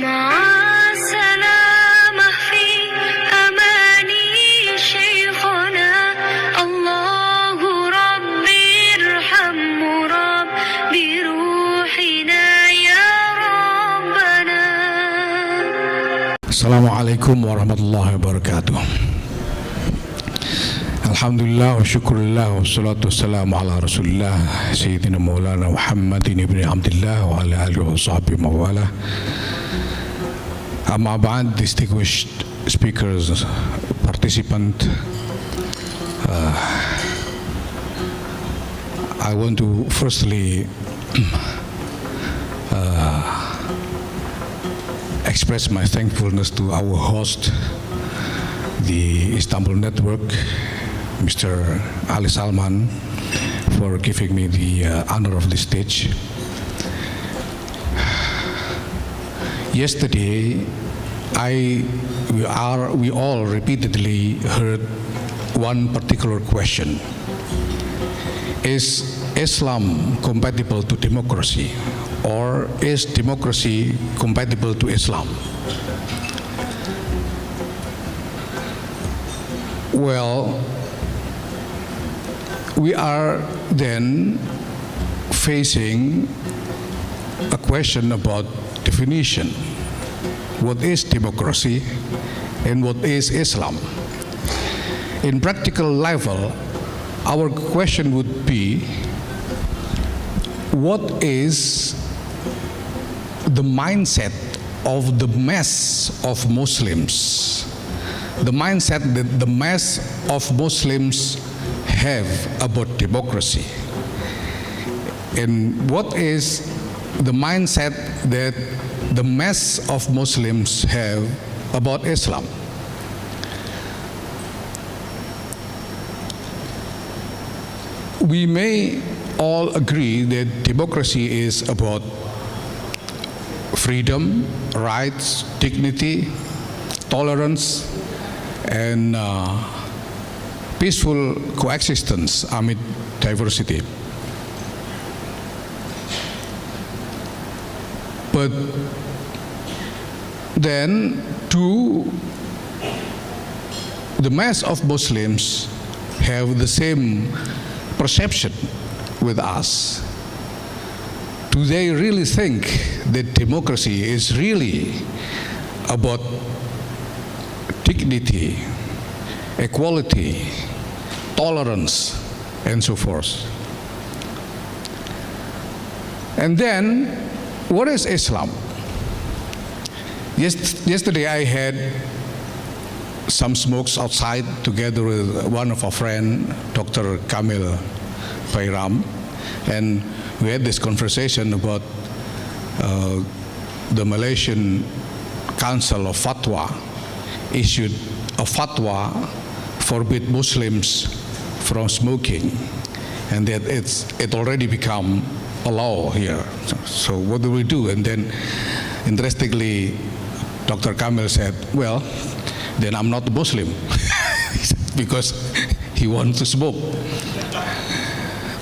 مع السلامة في أماني شيخنا الله ربي ارحمه ربي روحنا يا ربنا. Assalamualaikum warahmatullahi wabarakatuh. Alhamdulillah wa syukurillah wa salatu wassalamu ala rasulillah Sayyidina Maulana Muhammadin ibn Abdullah wa ala alihi wa sahbihi mawala. Amma ba'd, distinguished speakers, participants, I want to firstly express my thankfulness to our host, the Istanbul Network, Mr. Ali Salman, for giving me the honor of this stage. Yesterday, we all repeatedly heard one particular question: is Islam compatible to democracy, or is democracy compatible to Islam? Well, we are then facing a question about definition. What is democracy and what is Islam? In practical level, our question would be, what is the mindset of the mass of Muslims? The mindset that the mass of Muslims have about democracy, and what is the mindset that the mass of Muslims have about Islam. We may all agree that democracy is about freedom, rights, dignity, tolerance, and peaceful coexistence amid diversity. But then, do the mass of Muslims have the same perception with us? Do they really think that democracy is really about dignity, equality, tolerance, and so forth? And then, what is Islam? Yesterday I had some smokes outside together with one of our friends, Dr. Kamil Bayram, and we had this conversation about the Malaysian Council of Fatwa issued a fatwa forbid Muslims from smoking, and that it already become a law here. So what do we do? And then, interestingly, Dr. Kamil said, well, then I'm not a Muslim because he wants to smoke.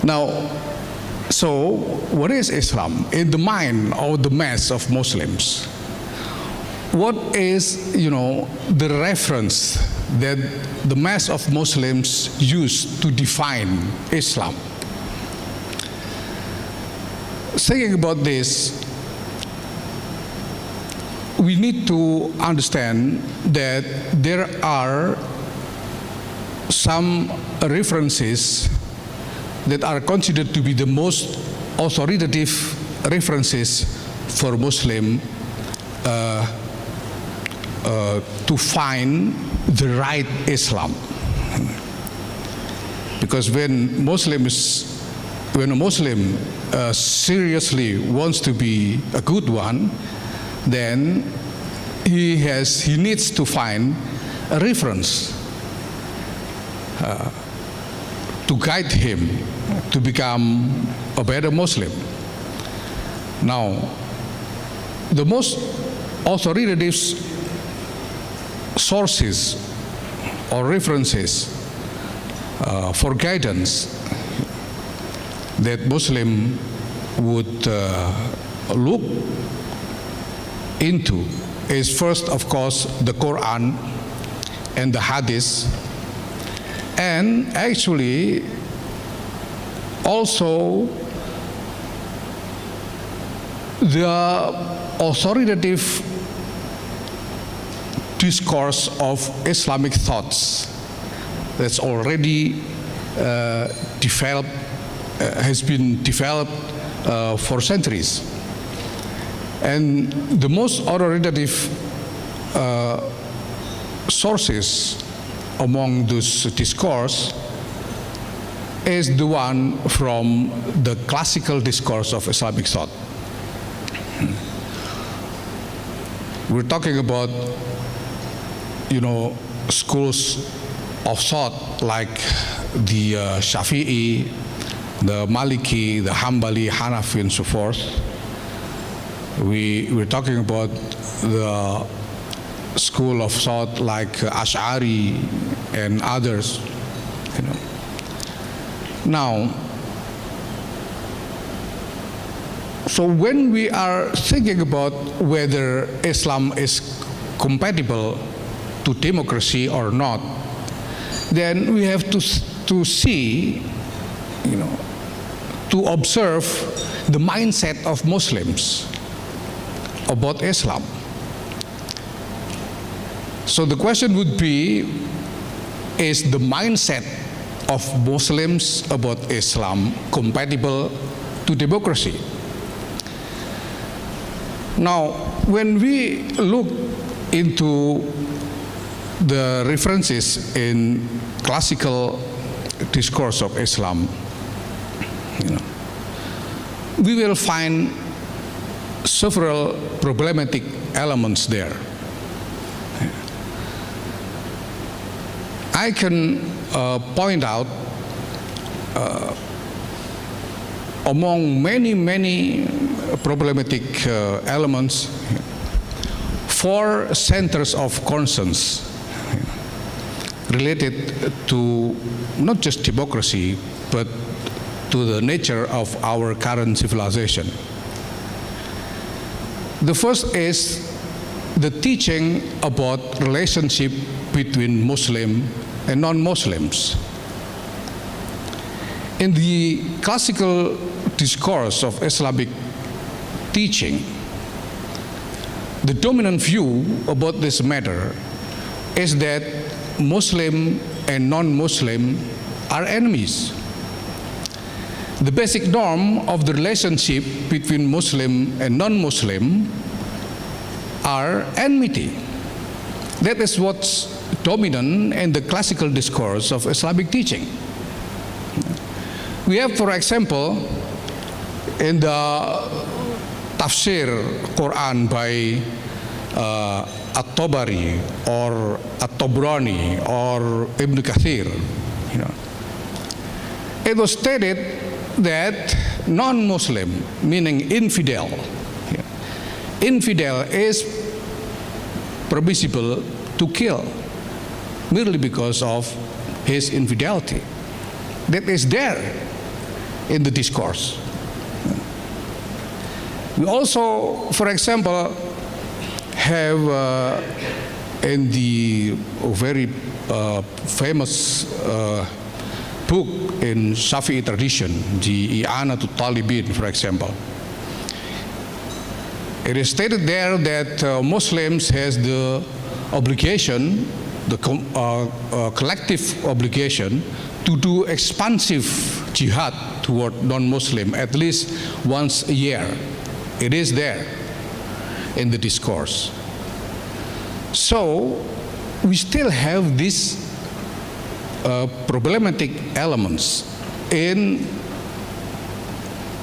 Now, so what is Islam? In the mind of the mass of Muslims, what is, the reference that the mass of Muslims use to define Islam? Thinking about this, we need to understand that there are some references that are considered to be the most authoritative references for Muslim to find the right Islam. Because when a Muslim seriously wants to be a good one, then he needs to find a reference to guide him to become a better Muslim. Now, the most authoritative sources or references for guidance that Muslim would look into is first, of course, the Quran and the Hadith, and actually also the authoritative discourse of Islamic thoughts that's already developed, has been developed for centuries. And the most authoritative sources among those discourse is the one from the classical discourse of Islamic thought. We're talking about, schools of thought like the Shafi'i, the Maliki, the Hanbali, Hanafi, and so forth. We're talking about the school of thought like Ash'ari and others. Now, so when we are thinking about whether Islam is compatible to democracy or not, then we have to see, to observe the mindset of Muslims about Islam. So the question would be, is the mindset of Muslims about Islam compatible to democracy? Now, when we look into the references in classical discourse of Islam, we will find several problematic elements there. I can point out among many problematic elements, 4 centers of concerns related to not just democracy, but to the nature of our current civilization. The first is the teaching about relationship between Muslim and non-Muslims. In the classical discourse of Islamic teaching, the dominant view about this matter is that Muslim and non-Muslim are enemies. The basic norm of the relationship between Muslim and non-Muslim are enmity. That is what's dominant in the classical discourse of Islamic teaching. We have, for example, in the tafsir Quran by At-Tabari or At-Tabrani or Ibn Kathir, it was stated that non-Muslim, meaning infidel, infidel is permissible to kill merely because of his infidelity. That is there in the discourse. We also, for example, have in the very famous book in Shafi'i tradition, the I'anatul Talibin, for example. It is stated there that Muslims has the obligation, the collective obligation to do expansive jihad toward non-Muslim at least once a year. It is there in the discourse. So we still have these problematic elements in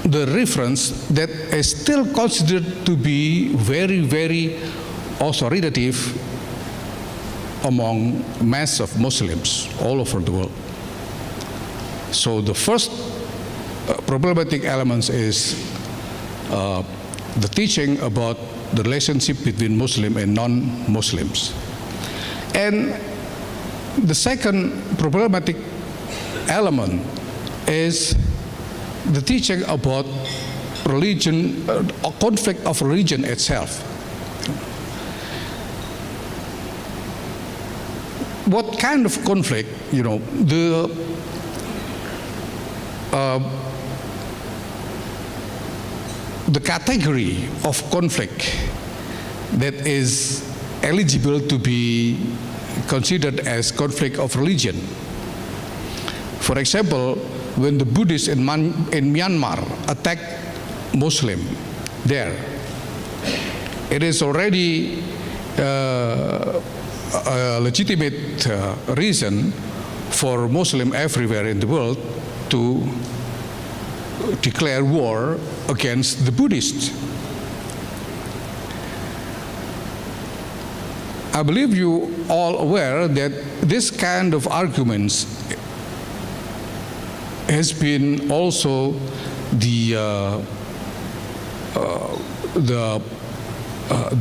the reference that is still considered to be very authoritative among mass of Muslims all over the world. So the first problematic elements is the teaching about the relationship between Muslim and non-Muslims. And the second problematic element is the teaching about religion, conflict of religion itself. what kind of conflict, the category of conflict that is eligible to be considered as conflict of religion. For example, when the Buddhists in Myanmar attack Muslim there, it is already a legitimate reason for Muslim everywhere in the world to declare war against the Buddhists. I believe you all aware that this kind of arguments has been also the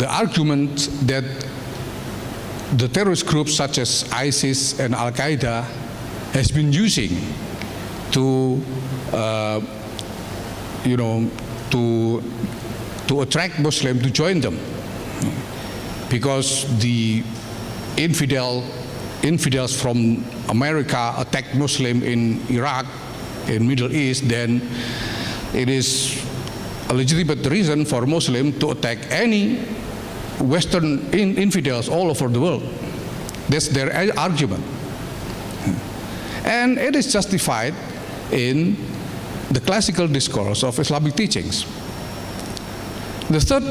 argument that the terrorist groups such as ISIS and Al Qaeda has been using to attract Muslims to join them, because the infidels from America attacked Muslims in Iraq, in Middle East, then it is a legitimate reason for Muslims to attack any Western infidels all over the world. That's their argument. And it is justified in the classical discourse of Islamic teachings. The third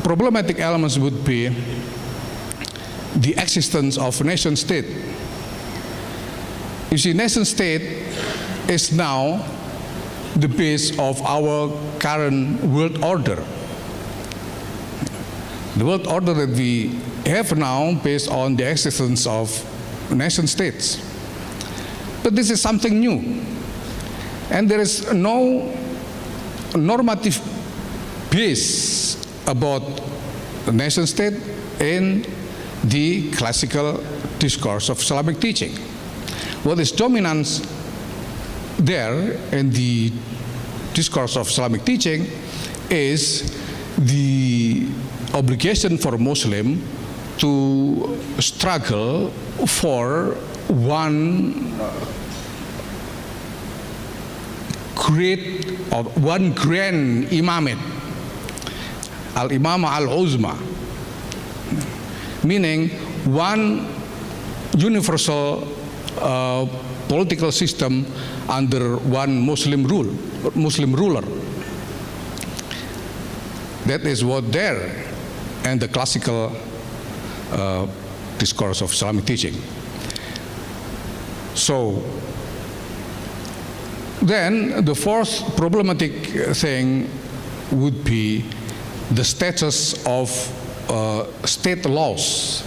problematic element would be the existence of nation state. You see, nation state is now the base of our current world order. The world order that we have now based on the existence of nation states. But this is something new. And there is no normative base about the nation state in the classical discourse of Islamic teaching. What is dominant there in the discourse of Islamic teaching is the obligation for Muslim to struggle for one grand imamate, al-imamah al-uzma, meaning one universal political system under one Muslim ruler. That is what there and the classical discourse of Islamic teaching. So then the fourth problematic thing would be the status of state laws,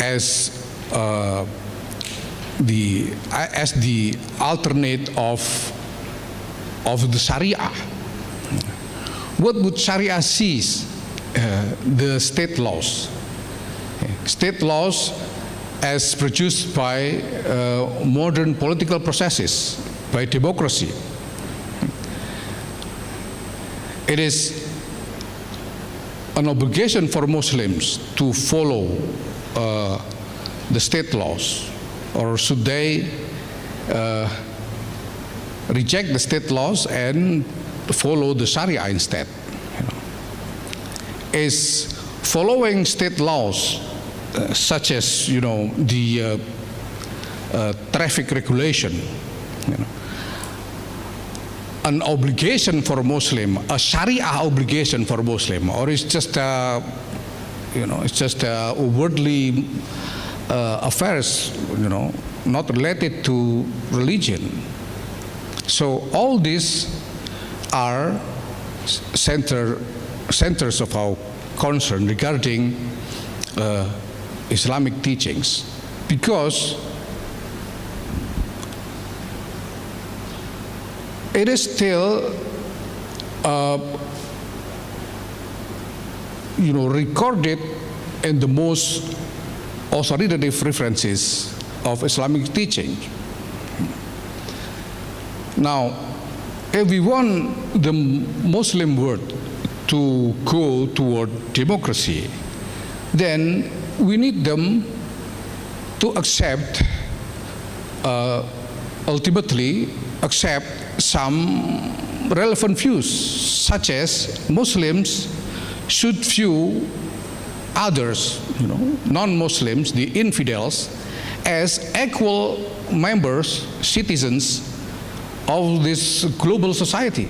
as the alternate of the Sharia. What would Sharia sees the state laws? State laws as produced by modern political processes, by democracy. It is an obligation for Muslims to follow the state laws, or should they reject the state laws and follow the Sharia instead? Is following state laws such as the traffic regulation, an obligation for Muslim, a Sharia obligation for Muslim, or it's just worldly affairs, not related to religion. So all these are centers of our concern regarding Islamic teachings, because it is still recorded in the most authoritative references of Islamic teaching. Now, if we want the Muslim world to go toward democracy, then we need them to accept, ultimately accept some relevant views, such as Muslims should view others, non-Muslims, the infidels, as equal members, citizens of this global society.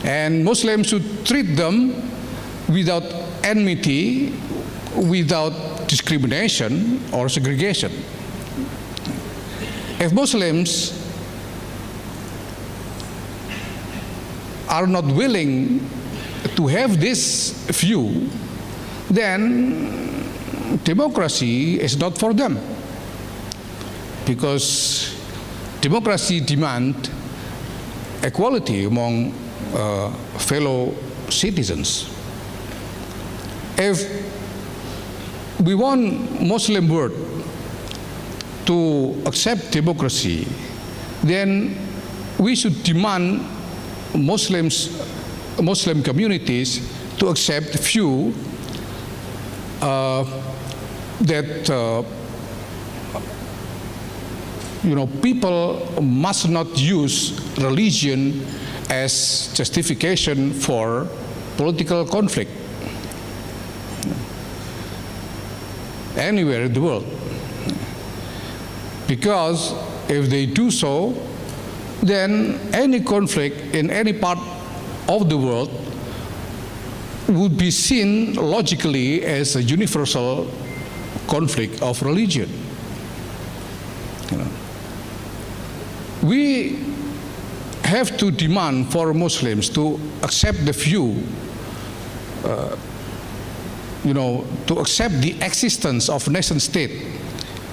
And Muslims should treat them without enmity, without discrimination or segregation. If Muslims are not willing to have this view, then democracy is not for them. Because democracy demands equality among fellow citizens. If we want Muslim world to accept democracy, then we should demand Muslim communities to accept view that people must not use religion as justification for political conflict anywhere in the world. Because if they do so, then any conflict in any part of the world would be seen logically as a universal conflict of religion. We have to demand for Muslims to accept the view, to accept the existence of nation state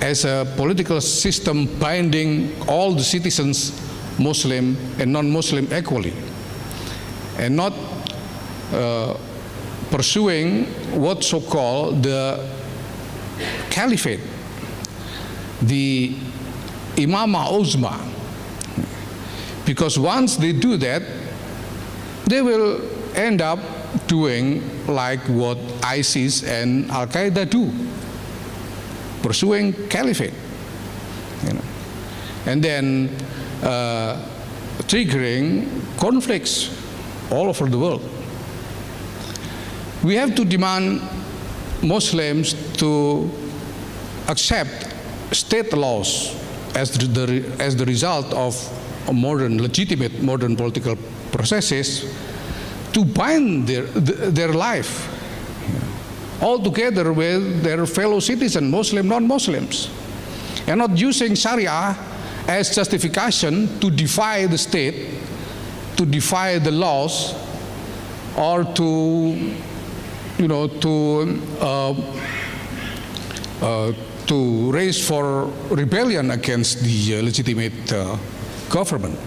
as a political system binding all the citizens, Muslim and non-Muslim equally, and not pursuing what's so-called the caliphate, the Imamah Uzma. Because once they do that, they will end up doing like what ISIS and Al-Qaeda do, pursuing caliphate, and then triggering conflicts all over the world. We have to demand Muslims to accept state laws as the result of legitimate modern political processes to bind their life all together with their fellow citizens, Muslim, non-Muslims, and not using Sharia as justification to defy the state, to defy the laws, or to raise for rebellion against the legitimate government.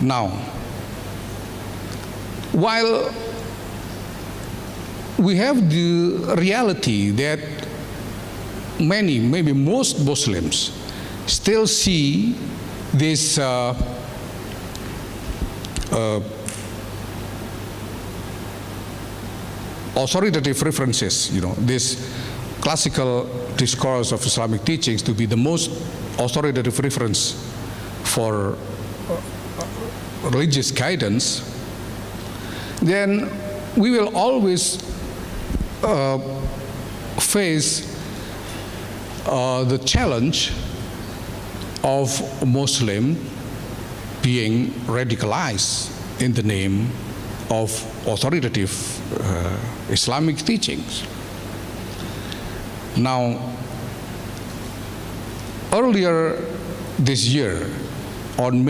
Now, while we have the reality that many, maybe most Muslims still see this authoritative references, this classical discourse of Islamic teachings to be the most authoritative reference for religious guidance, then we will always face the challenge of Muslim being radicalized in the name of authoritative Islamic teachings. Now, earlier this year, on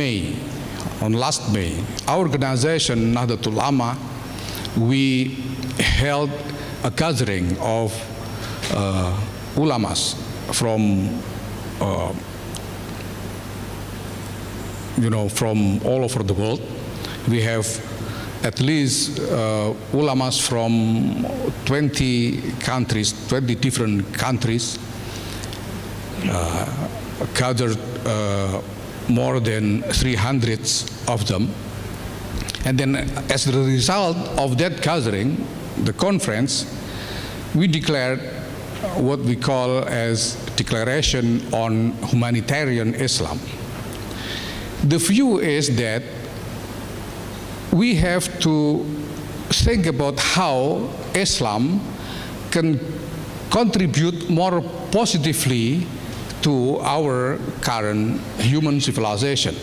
last May, our organization, Nahdlatul Ulama, we held a gathering of ulamas from from all over the world. We have at least ulamas from 20 countries, 20 different countries, gathered more than 300 of them. And then as the result of that gathering, the conference, we declared what we call as Declaration on Humanitarian Islam. The view is that we have to think about how Islam can contribute more positively to our current human civilization.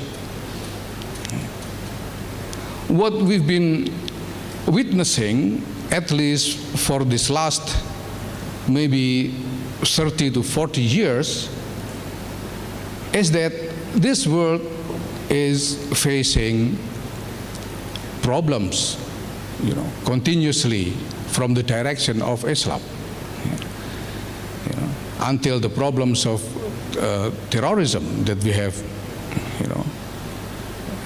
What we've been witnessing, at least for this last maybe 30 to 40 years, is that this world is facing problems, continuously from the direction of Islam. Until the problems of terrorism that we have,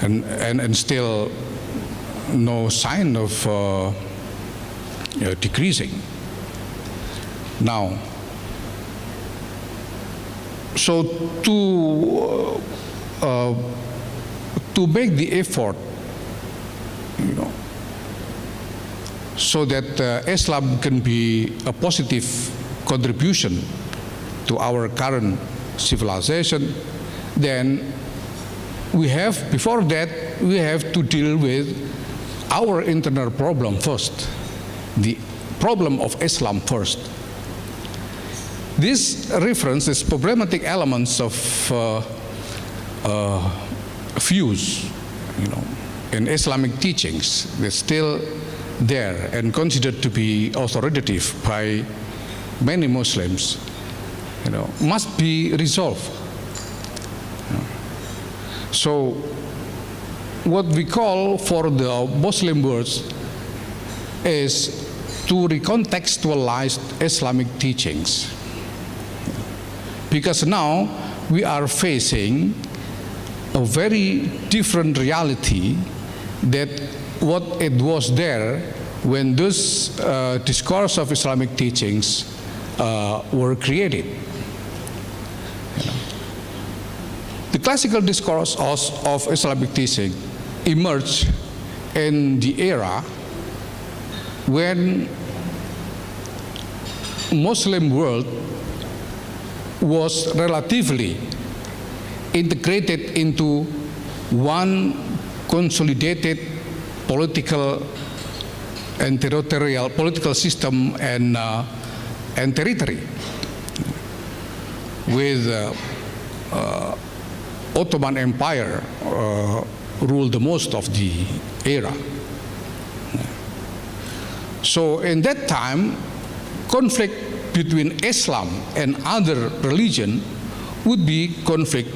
and still no sign of decreasing. Now, so to make the effort, so that Islam can be a positive contribution to our current civilization, then before that, we have to deal with our internal problem first, the problem of Islam first. This reference is problematic elements of views, in Islamic teachings. They're still there and considered to be authoritative by many Muslims, must be resolved. So what we call for the Muslim world is to recontextualize Islamic teachings. Because now we are facing a very different reality that what it was there when those discourse of Islamic teachings were created. The classical discourse of Islamic teaching emerged in the era when Muslim world was relatively integrated into one consolidated political and territorial political system and territory, with Ottoman Empire ruled the most of the era. So in that time, conflict between Islam and other religion would be conflict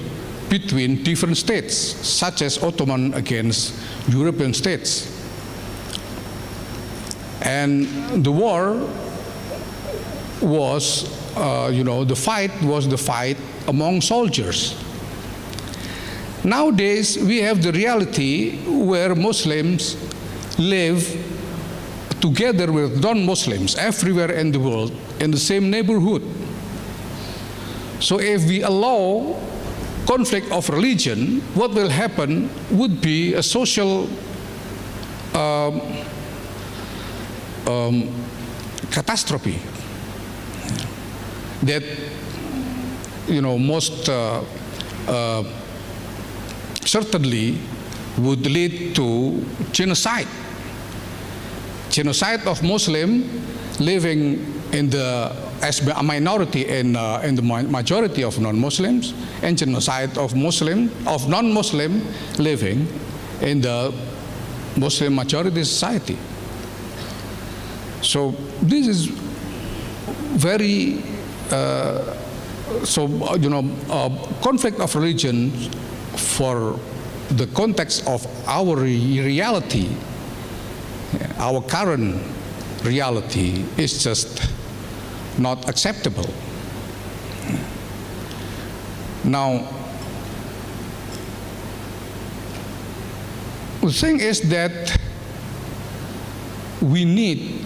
between different states, such as Ottoman against European states. And the war was, the fight among soldiers. Nowadays, we have the reality where Muslims live together with non-Muslims everywhere in the world in the same neighborhood. So if we allow conflict of religion, what will happen would be a social catastrophe that most certainly would lead to genocide of Muslim living as a minority in the majority of non-Muslims, and genocide of non-Muslim living in the Muslim majority society. So this is very conflict of religion for the context of our reality, our current reality, is just not acceptable. Now, the thing is that we need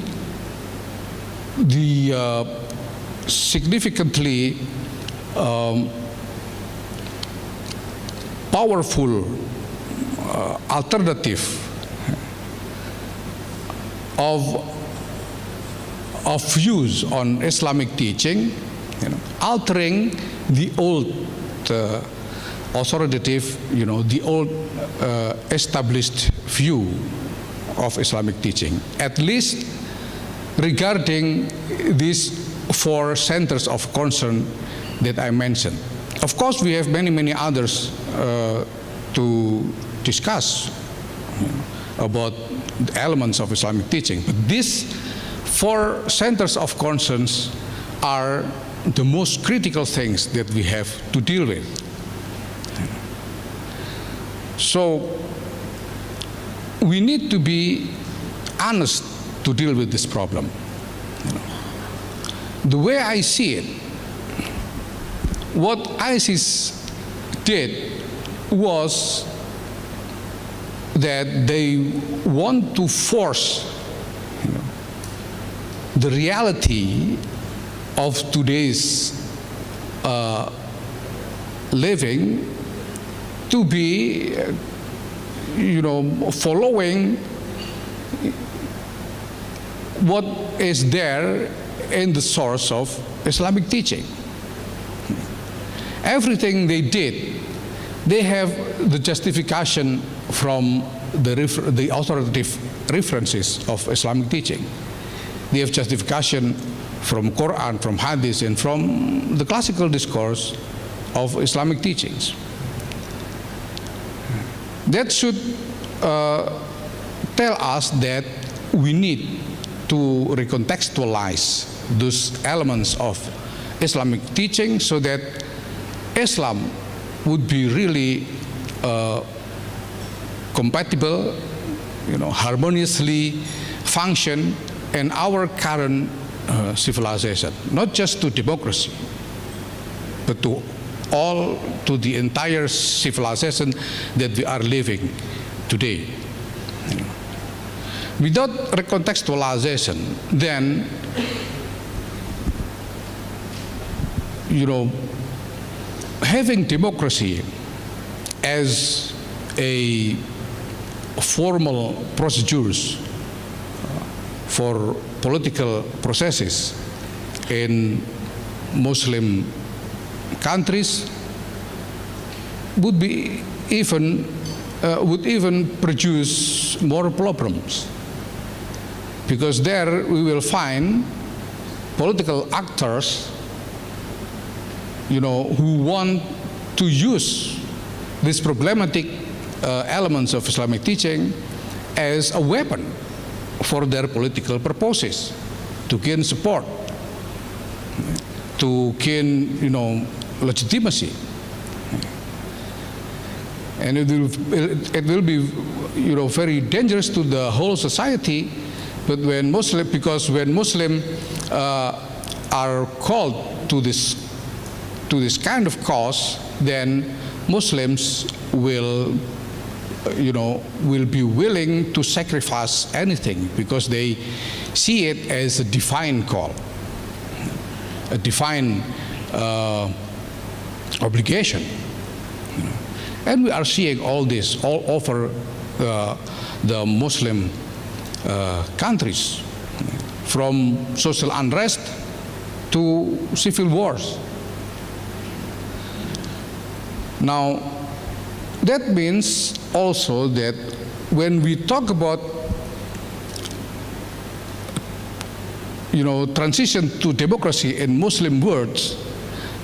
the significantly powerful alternative of of views on Islamic teaching, altering the old authoritative, the old established view of Islamic teaching, at least regarding these 4 centers of concern that I mentioned. Of course, we have many others to discuss about the elements of Islamic teaching. But these 4 centers of concerns are the most critical things that we have to deal with. So we need to be honest to deal with this problem. The way I see it, what ISIS did was that they want to force the reality of today's living to be, following what is there in the source of Islamic teaching. Everything they did, they have the justification from the authoritative references of Islamic teaching. They have justification from Quran, from Hadith, and from the classical discourse of Islamic teachings. That should tell us that we need to recontextualize those elements of Islamic teaching so that Islam would be really compatible, harmoniously function in our current civilization, not just to democracy, but to the entire civilization that we are living today. Without recontextualization, then, having democracy as a formal procedures for political processes in Muslim countries would even produce more problems, because there we will find political actors who want to use these problematic elements of Islamic teaching as a weapon for their political purposes, to gain support, to gain legitimacy. And it will be very dangerous to the whole society. But when Muslims are called to this kind of cause, then Muslims will be willing to sacrifice anything, because they see it as a divine call, a divine obligation. And we are seeing all this all over the Muslim countries, from social unrest to civil wars. Now, that means also that when we talk about transition to democracy in Muslim worlds,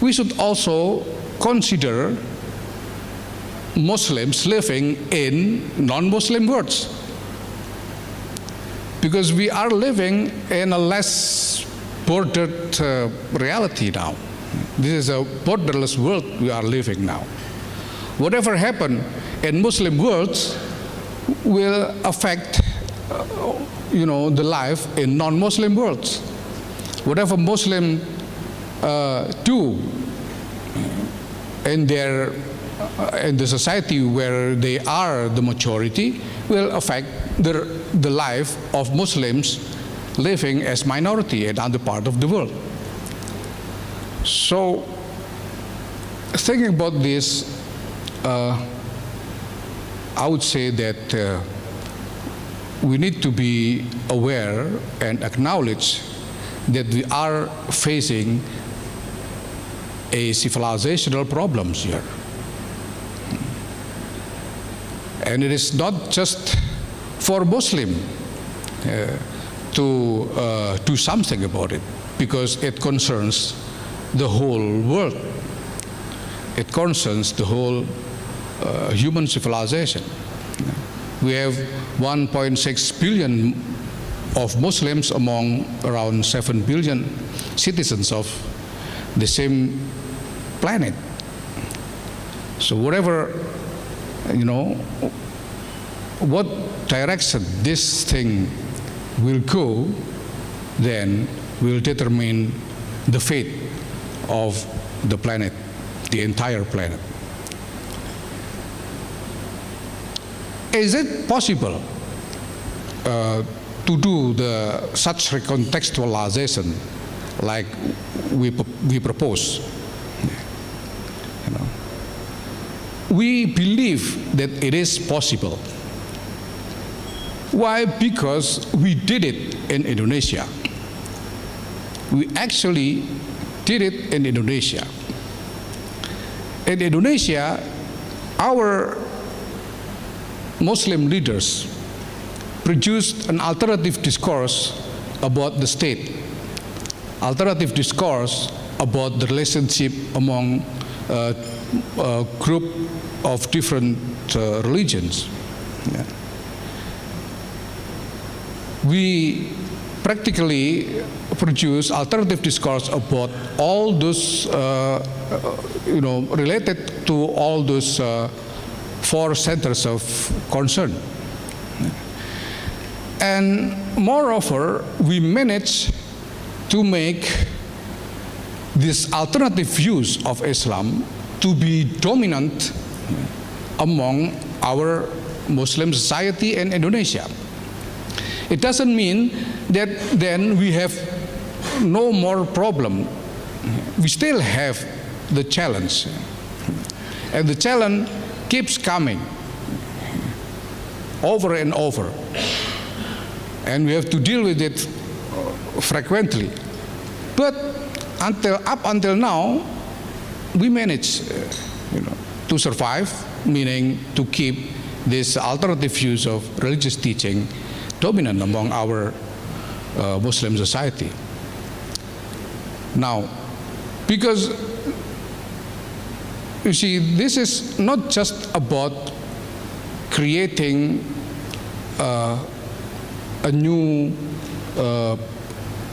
we should also consider Muslims living in non-Muslim worlds, because we are living in a less bordered reality now. This is a borderless world we are living now. Whatever happens in Muslim worlds will affect the life in non-Muslim worlds. Whatever Muslim do in the society where they are the majority will affect the life of Muslims living as minority in other part of the world. So, thinking about this, I would say that we need to be aware and acknowledge that we are facing a civilizational problems here. And it is not just for Muslim to do something about it, because it concerns the whole world. It concerns the whole human civilization. We have 1.6 billion of Muslims among around 7 billion citizens of the same planet. So whatever, what direction this thing will go, then will determine the fate of the planet, the entire planet. Is it possible to do such recontextualization like we propose? We believe that it is possible. Why? Because we did it in Indonesia. We actually did it in Indonesia. In Indonesia, our Muslim leaders produced an alternative discourse about the state, alternative discourse about the relationship among a group of different religions. Yeah. We practically produce alternative discourse about all those, related to all those 4 centers of concern. And moreover, we managed to make this alternative views of Islam to be dominant among our Muslim society in Indonesia. It doesn't mean that then we have no more problem. We still have the challenge. And the challenge keeps coming over and over. And we have to deal with it frequently. But up until now, we manage to survive, meaning to keep this alternative views of religious teaching dominant among our Muslim society. Now, because you see, this is not just about creating a new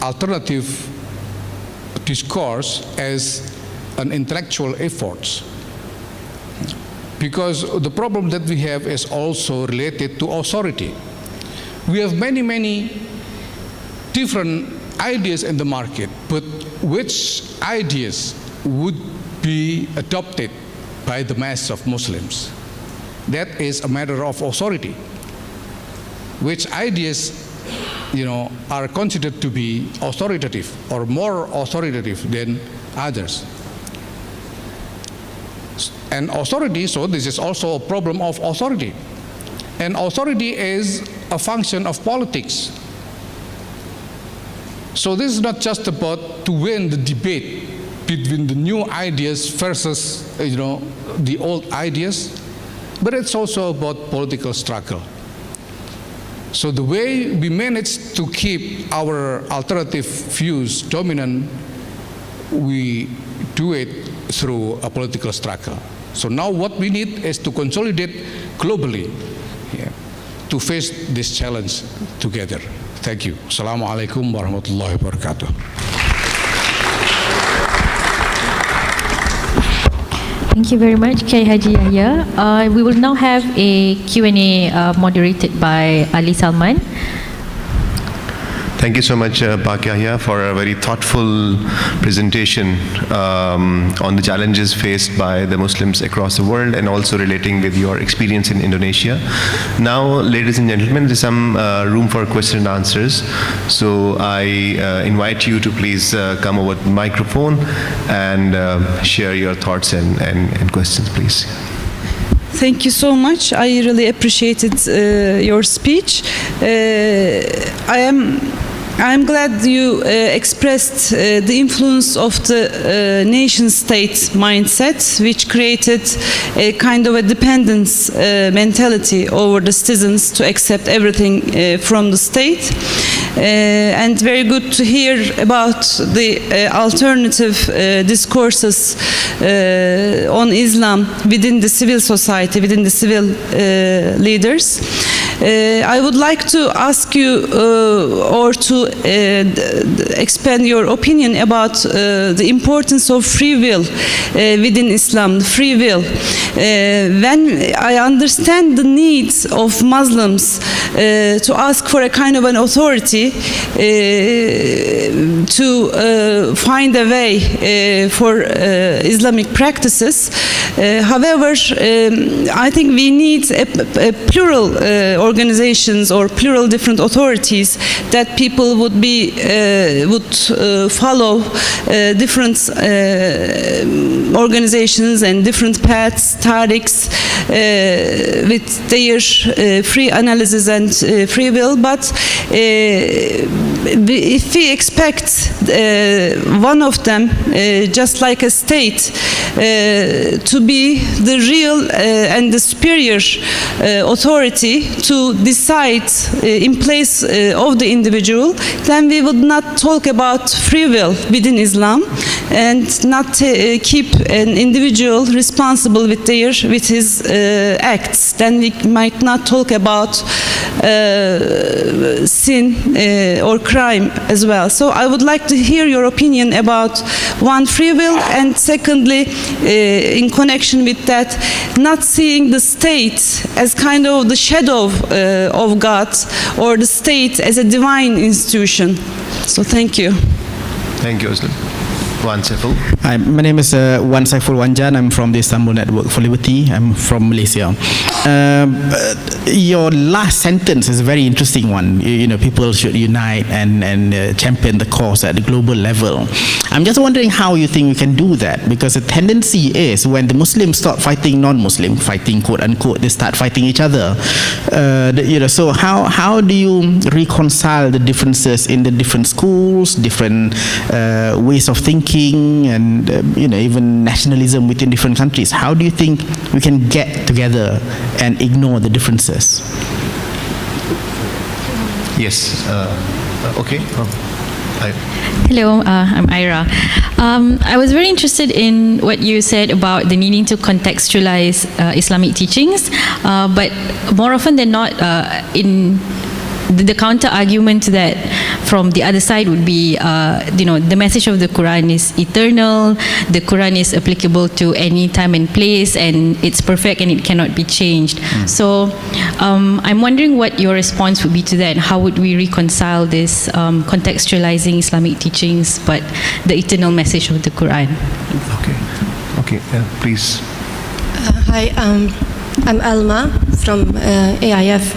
alternative discourse as an intellectual effort, because the problem that we have is also related to authority. We have many different ideas in the market, but which ideas would be adopted by the mass of Muslims? That is a matter of authority. Which ideas, are considered to be authoritative or more authoritative than others? And authority, so this is also a problem of authority. And authority is a function of politics. So this is not just about to win the debate between the new ideas versus, the old ideas, but it's also about political struggle. So the way we manage to keep our alternative views dominant, we do it through a political struggle. So now what we need is to consolidate globally to face this challenge together. Thank you. Assalamualaikum warahmatullahi wabarakatuh. Thank you very much, K. Haji Yahya. We will now have a Q&A moderated by Ali Salman. Thank you so much, Pak Yahya, for a very thoughtful presentation on the challenges faced by the Muslims across the world and also relating with your experience in Indonesia. Now, ladies and gentlemen, there's some room for question and answers. So I invite you to please come over to the microphone and share your thoughts and questions, please. Thank you so much. I really appreciated your speech. I am I'm glad you expressed the influence of the nation-state mindset, which created a kind of a dependence mentality over the citizens to accept everything from the state. And very good to hear about the alternative discourses on Islam within the civil society, within the civil leaders. I would like to ask you or to expand your opinion about the importance of free will within Islam, free will. When I understand the needs of Muslims to ask for a kind of an authority to find a way for Islamic practices, however, I think we need a plural organizations or plural different authorities that people would be follow different organizations and different paths, tariqs with their free analysis and free will. But if we expect one of them, just like a state, to be the real and the superior authority to decide in place of the individual, then we would not talk about free will within Islam and not keep an individual responsible with his acts. Then we might not talk about sin or crime as well. So I would like to hear your opinion about one, free will, and secondly, in connection with that, not seeing the state as kind of the shadow of God or the state as a divine institution. So thank you. Thank you, Özlem. Wan Saiful. Hi, my name is Wan Saiful Wanjan. I'm from the Istanbul Network for Liberty. I'm from Malaysia. Your last sentence is a very interesting one. You know, people should unite and champion the cause at the global level. I'm just wondering how you think we can do that, because the tendency is when the Muslims start fighting non-Muslim, fighting quote unquote, they start fighting each other. You know, so how do you reconcile the differences in the different schools, different ways of thinking, and you know, even nationalism within different countries? How do you think we can get together and ignore the differences? Yes. Okay. Hello, I'm Ira. I was very interested in what you said about the needing to contextualize Islamic teachings, but more often than not, in the counter argument to that from the other side would be, you know, the message of the Quran is eternal, the Quran is applicable to any time and place, and it's perfect and it cannot be changed. So I'm wondering what your response would be to that. How would we reconcile this contextualizing Islamic teachings but the eternal message of the Quran? Okay, please. Hi, I'm Alma from AIF.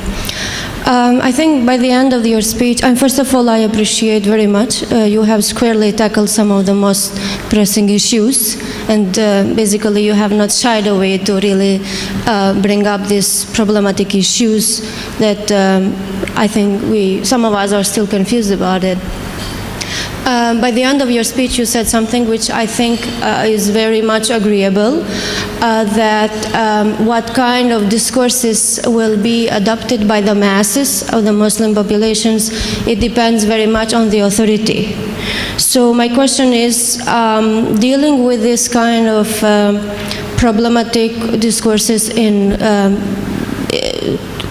I think by the end of your speech, first of all, I appreciate very much you have squarely tackled some of the most pressing issues, and basically you have not shied away to really bring up these problematic issues that I think some of us are still confused about it. By the end of your speech, you said something which I think is very much agreeable, that what kind of discourses will be adopted by the masses of the Muslim populations, it depends very much on the authority. So my question is, dealing with this kind of problematic discourses in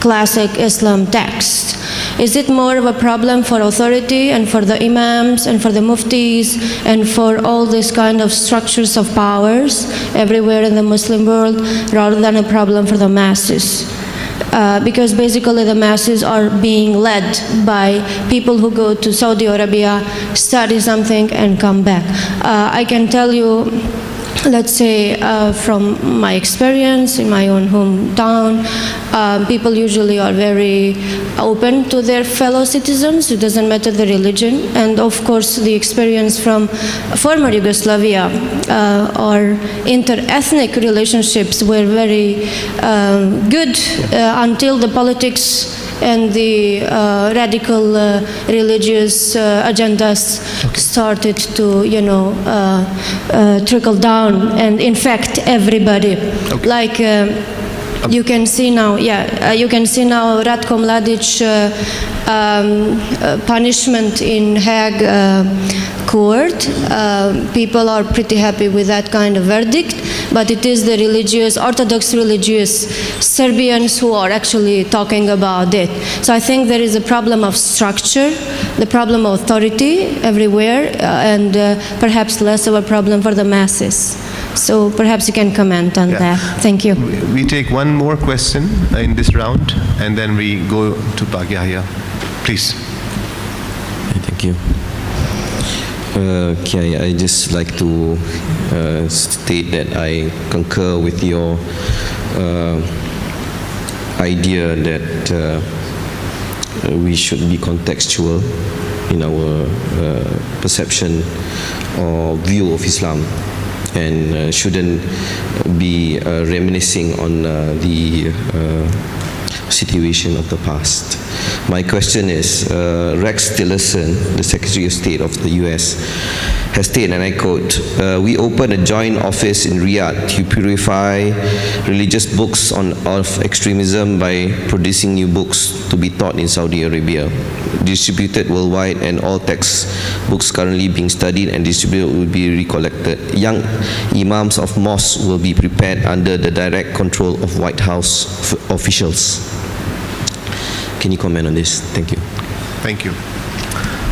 classic Islam texts, is it more of a problem for authority and for the imams and for the muftis and for all these kind of structures of powers everywhere in the Muslim world, rather than a problem for the masses? Because basically the masses are being led by people who go to Saudi Arabia, study something and come back. I can tell you, let's say from my experience in my own hometown, people usually are very open to their fellow citizens. It doesn't matter the religion. And of course the experience from former Yugoslavia or inter-ethnic relationships were very good until the politics and the radical religious agendas started to, trickle down and infect everybody. Like you can see now, you can see now Ratko Mladic punishment in Hague court. People are pretty happy with that kind of verdict, but it is the religious, Orthodox religious Serbians who are actually talking about it. So I think there is a problem of structure, the problem of authority everywhere, and perhaps less of a problem for the masses. So perhaps you can comment on that. Thank you. We take one more question in this round, and then we go to Yahya. Please. Thank you. Okay, I just like to state that I concur with your idea that we should be contextual in our perception or view of Islam, and shouldn't be reminiscing on the situation of the past. My question is, Rex Tillerson, the Secretary of State of the US, has stated, and I quote, "We open a joint office in Riyadh to purify religious books of extremism by producing new books to be taught in Saudi Arabia, distributed worldwide, and all textbooks currently being studied and distributed will be recollected. Young imams of mosques will be prepared under the direct control of White House officials." Can you comment on this? Thank you. Thank you.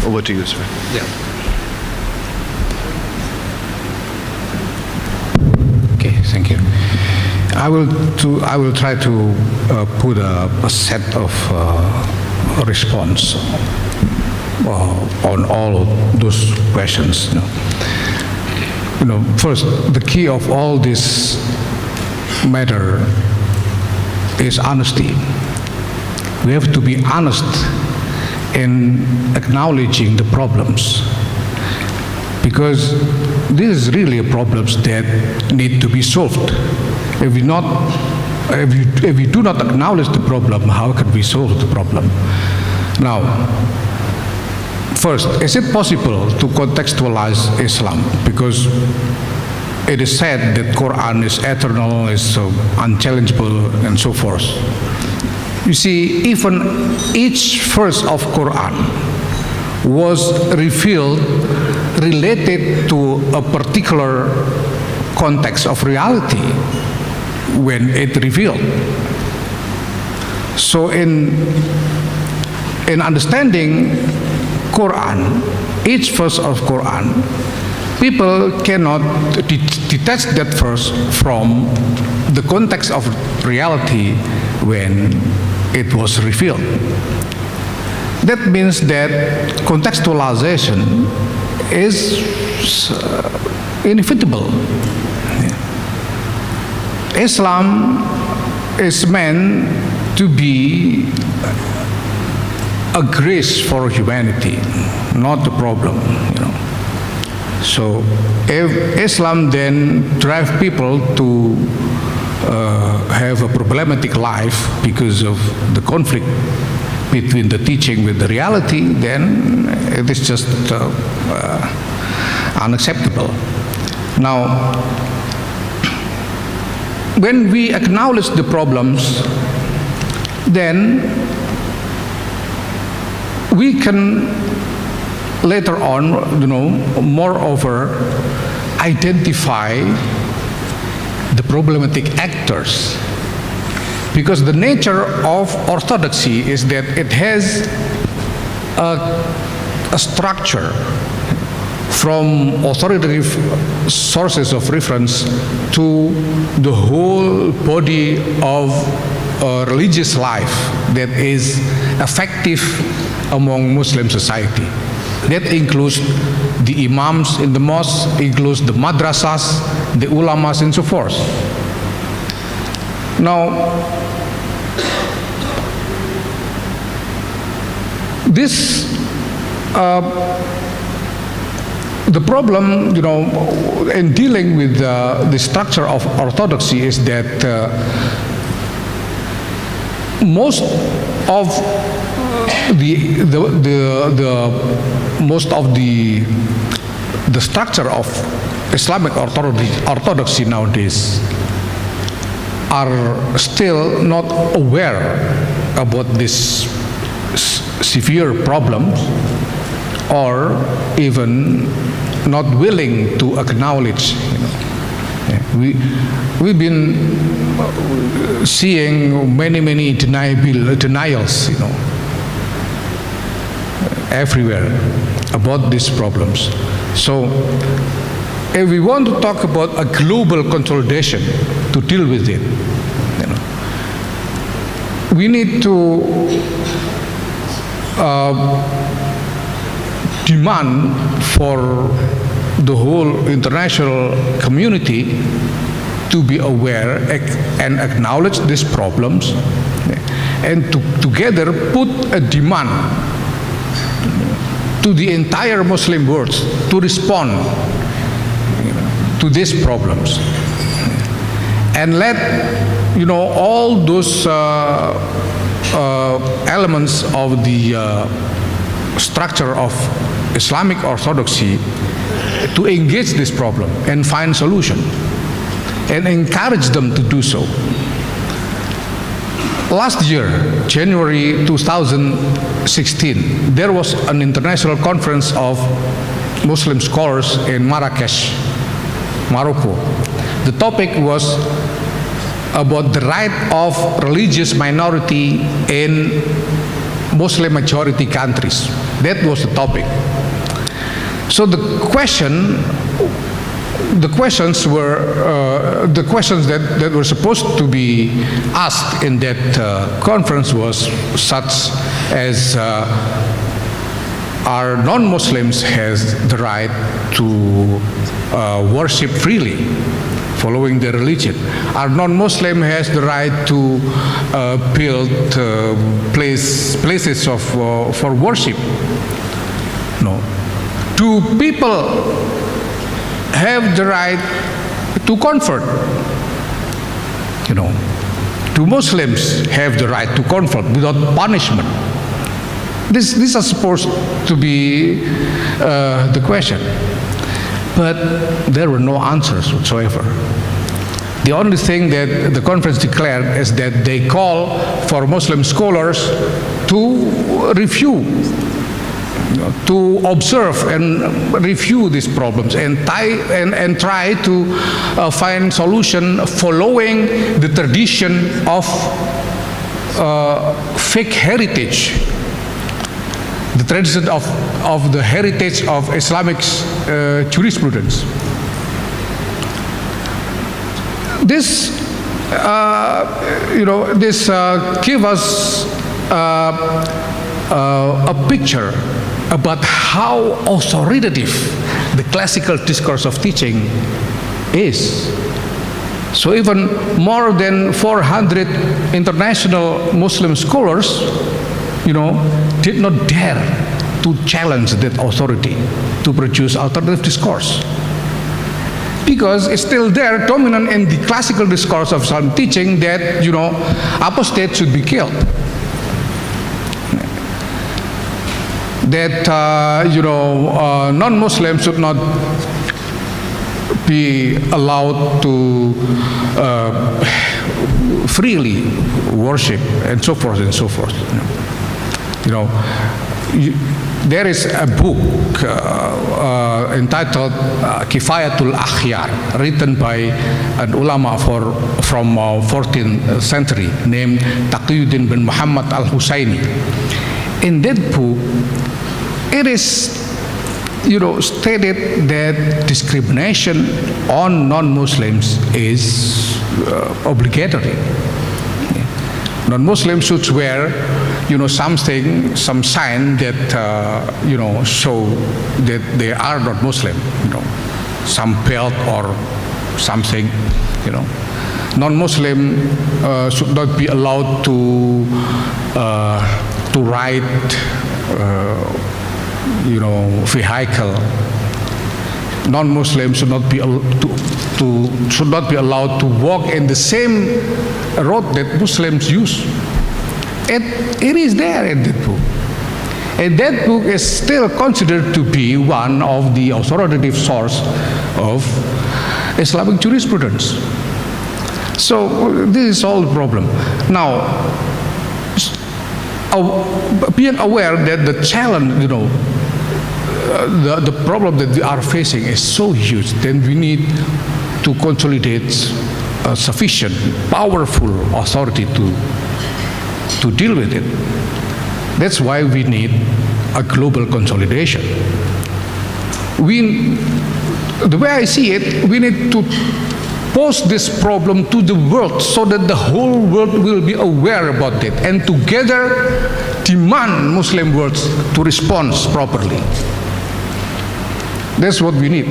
Over to you, sir. Yeah. Okay, thank you. I will try to put a set of response on all of those questions. First, the key of all this matter is honesty. We have to be honest in acknowledging the problems, because this is really problems that need to be solved. If we do not acknowledge the problem, how can we solve the problem? Now, first, is it possible to contextualize Islam? Because it is said that Quran is eternal, is unchallengeable, and so forth. You see, even each verse of Quran was revealed related to a particular context of reality when it revealed. So in understanding Quran, each verse of Quran, people cannot detach that verse from the context of reality when it was revealed. That means that contextualization is inevitable. Islam is meant to be a grace for humanity, not a problem. So if Islam then drives people to have a problematic life because of the conflict between the teaching with the reality, then it is just unacceptable. Now, when we acknowledge the problems, then we can later on, moreover, identify the problematic actors. Because the nature of orthodoxy is that it has a structure from authoritative sources of reference to the whole body of religious life that is effective among Muslim society. That includes the imams in the mosque, includes the madrasas, the ulamas, and so forth. Now, this, the problem, in dealing with the structure of orthodoxy is that most of most of the structure of Islamic orthodoxy nowadays are still not aware about this severe problems, or even not willing to acknowledge. We've been seeing many denials, everywhere about these problems. So, if we want to talk about a global consolidation to deal with it, we need to demand for the whole international community to be aware and acknowledge these problems, and to together put a demand to the entire Muslim world to respond to these problems, and let all those elements of the structure of Islamic orthodoxy to engage this problem and find solution, and encourage them to do so. Last year, January 2016, there was an international conference of Muslim scholars in Marrakesh, Morocco. The topic was about the right of religious minority in Muslim majority countries. That was the topic. So the questions that were supposed to be asked in that conference was such as, are non-Muslims has the right to worship freely, following their religion? Are non-Muslim has the right to build places for worship? No. Do people have the right to convert? Do Muslims have the right to convert without punishment? These are supposed to be the question. But there were no answers whatsoever. The only thing that the conference declared is that they call for Muslim scholars to review, to observe and review these problems and try to find solution following the tradition of fake heritage, the tradition of the heritage of Islamic jurisprudence. This, give us a picture about how authoritative the classical discourse of teaching is. So even more than 400 international Muslim scholars, did not dare to challenge that authority to produce alternative discourse, because it's still there, dominant in the classical discourse of Islam teaching that apostates should be killed, that non-Muslims should not be allowed to freely worship, and so forth and so forth. There is a book entitled Kifayatul Akhyar, written by an ulama from 14th century named Taqiyuddin bin Muhammad al-Husaini. In that book, it is stated that discrimination on non-Muslims is obligatory. Non-Muslims should wear something, some sign that show that they are not Muslim, some belt or something. Non-Muslim should not be allowed to ride vehicle. Non-Muslims should not be allowed to walk in the same road that Muslims use. It is there in that book. And that book is still considered to be one of the authoritative source of Islamic jurisprudence. So this is all the problem. Now, being aware that the challenge, the problem that we are facing is so huge, then we need to consolidate a sufficient, powerful authority to deal with it. That's why we need a global consolidation. The way I see it, we need to pose this problem to the world so that the whole world will be aware about it and together demand Muslim world to respond properly. That's what we need.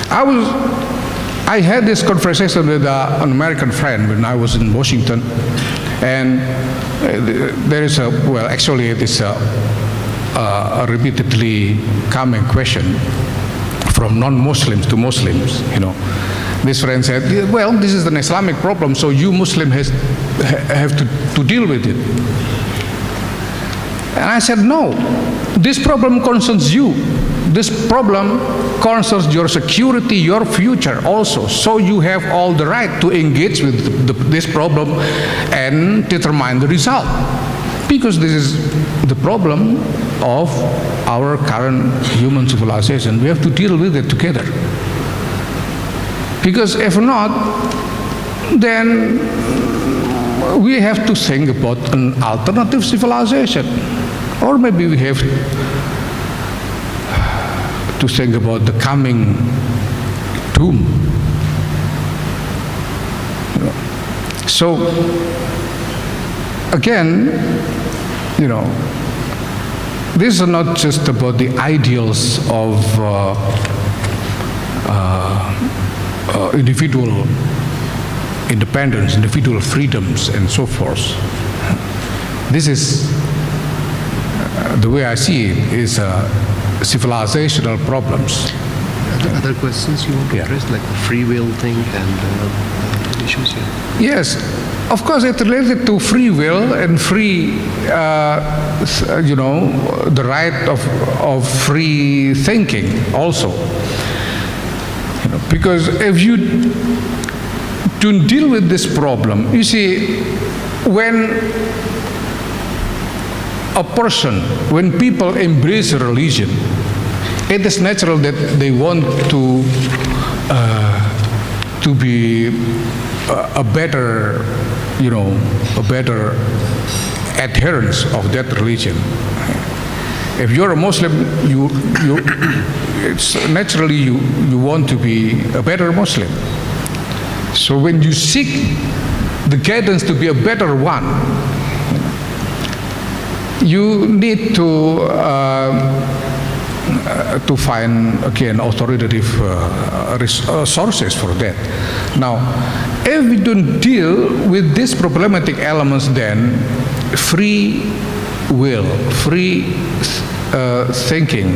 I had this conversation with an American friend when I was in Washington, and there is it is a repeatedly coming question from non-Muslims to Muslims. This friend said, well, this is an Islamic problem, so you Muslims have to deal with it. And I said, no, this problem concerns you. This problem concerns your security, your future also. So you have all the right to engage with this problem and determine the result. Because this is the problem of our current human civilization. We have to deal with it together. Because if not, then we have to think about an alternative civilization. Or maybe we have to think about the coming doom. So, again, this is not just about the ideals of individual independence, individual freedoms, and so forth. This is, the way I see it, is civilizational problems. Other questions you want to address, like the free will thing and issues here? Yes, of course, it's related to free will and free, the right of free thinking also. Because if you don't deal with this problem, you see, when people embrace a religion, it is natural that they want to be a better adherence of that religion. If you're a Muslim, it's naturally you want to be a better Muslim. So when you seek the guidance to be a better one, you need to find again authoritative sources for that. Now, if we don't deal with these problematic elements, then free will, free thinking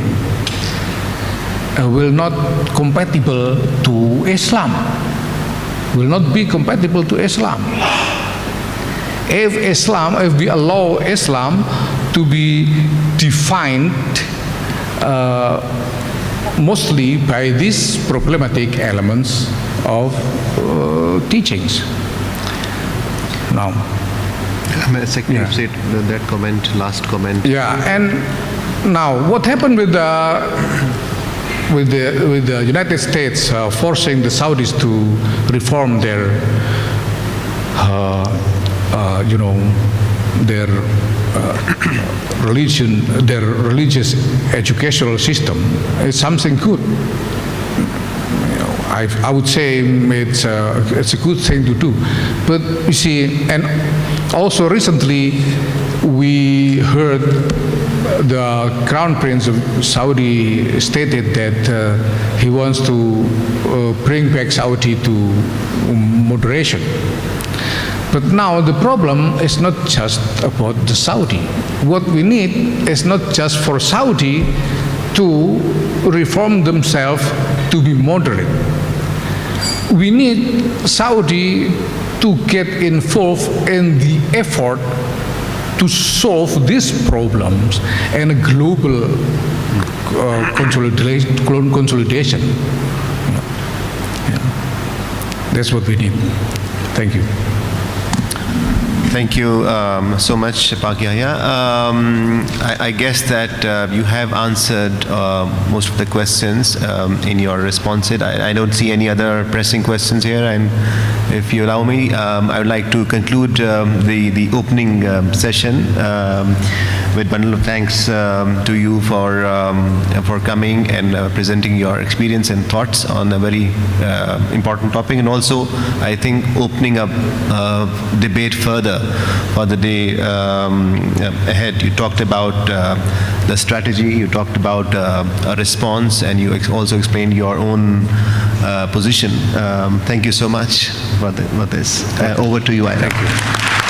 will not compatible to Islam. Will not be compatible to Islam. If we allow Islam to be defined mostly by these problematic elements of teachings. Now, Secretary said that comment, last comment. Yeah, and now what happened with the United States forcing the Saudis to reform their religion, their religious educational system is something good. I would say it's a good thing to do. But you see, and also recently we heard the Crown Prince of Saudi stated that he wants to bring back Saudi to moderation. But now the problem is not just about the Saudi. What we need is not just for Saudi to reform themselves to be moderate. We need Saudi to get involved in the effort to solve these problems and a global consolidation. Yeah. That's what we need. Thank you. Thank you so much, Pak Yahya. I guess that you have answered most of the questions in your responses. I don't see any other pressing questions here, and if you allow me, I would like to conclude the opening session with bundle of thanks to you for coming and presenting your experience and thoughts on a very important topic, and also I think opening up debate further for the day ahead. You talked about the strategy, you talked about a response, and you also explained your own position. Thank you so much for this. Over to you, Yahya. Thank you.